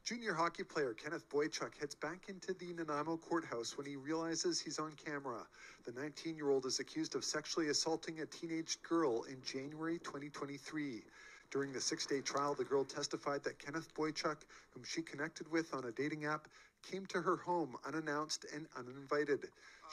Junior hockey player Kenneth Boychuk heads back into the NANAIMO courthouse when he realizes he's on camera. The 19-year-old is accused of sexually assaulting a teenage girl in January 2023. During the 6-day trial, the girl testified that Kenneth Boychuk, whom she connected with on a dating app, came to her home unannounced and uninvited.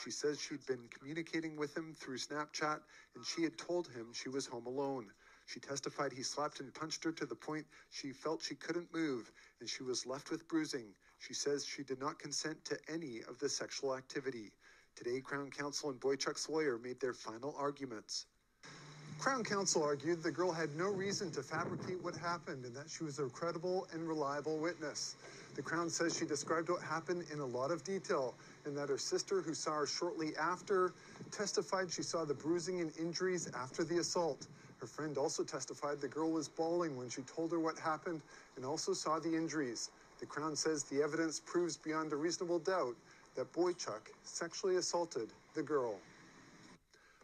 She says she'd been communicating with him through Snapchat and she had told him she was home alone. She testified he slapped and punched her to the point she felt she couldn't move and she was left with bruising. She says she did not consent to any of the sexual activity. Today, Crown Counsel and Boychuk's lawyer made their final arguments. Crown Counsel argued the girl had no reason to fabricate what happened and that she was a credible and reliable witness. The Crown says she described what happened in a lot of detail and that her sister, who saw her shortly after, testified she saw the bruising and injuries after the assault. Her friend also testified the girl was bawling when she told her what happened and also saw the injuries. The Crown says the evidence proves beyond a reasonable doubt that Boychuk sexually assaulted the girl.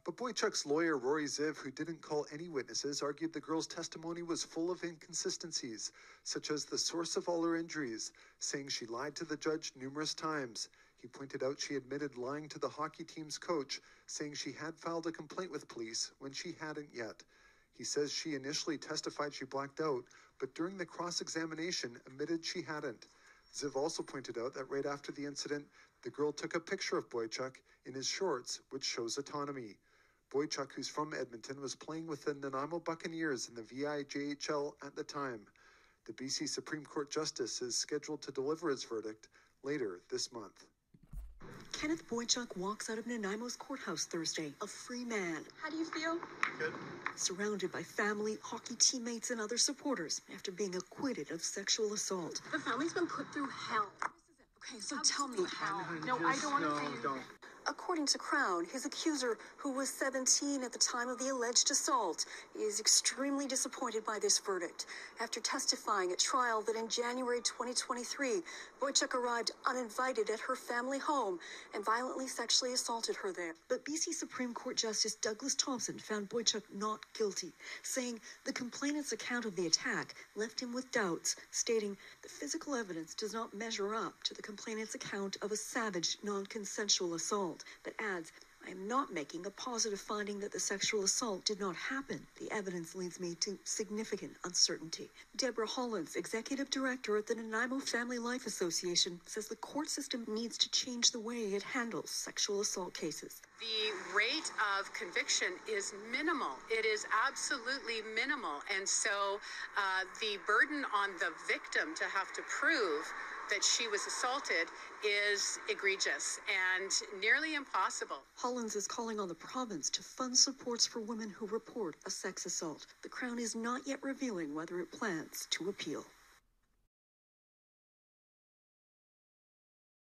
But Boychuk's lawyer, Rory Ziv, who didn't call any witnesses, argued the girl's testimony was full of inconsistencies, such as the source of all her injuries, saying she lied to the judge numerous times. He pointed out she admitted lying to the hockey team's coach, saying she had filed a complaint with police when she hadn't yet. He says she initially testified she blacked out, but during the cross-examination admitted she hadn't. Ziv also pointed out that right after the incident, the girl took a picture of Boychuk in his shorts, which shows autonomy. Boychuk, who's from Edmonton, was playing with the NANAIMO Buccaneers in the VIJHL at the time. The BC Supreme Court Justice is scheduled to deliver his verdict later this month. Kenneth Boychuk walks out of NANAIMO's courthouse Thursday, a free man. How do you feel? Good. Surrounded by family, hockey teammates, and other supporters after being acquitted of sexual assault. The family's been put through hell. Okay, so tell me how. No, I don't want to say don't. According to Crown, his accuser, who was 17 at the time of the alleged assault, is extremely disappointed by this verdict. After testifying at trial that in January 2023, Boychuk arrived uninvited at her family home and violently sexually assaulted her there. But BC Supreme Court Justice Douglas Thompson found Boychuk not guilty, saying the complainant's account of the attack left him with doubts, stating the physical evidence does not measure up to the complainant's account of a savage, non-consensual assault. But adds, I am not making a positive finding that the sexual assault did not happen. The evidence leads me to significant uncertainty. Deborah Hollins, executive director at the NANAIMO Family Life Association, says the court system needs to change the way it handles sexual assault cases. The rate of conviction is minimal. It is absolutely minimal. And so the burden on the victim to have to prove that she was assaulted is egregious and nearly impossible. Hollins is calling on the province to fund supports for women who report a sex assault. The Crown is not yet revealing whether it plans to appeal.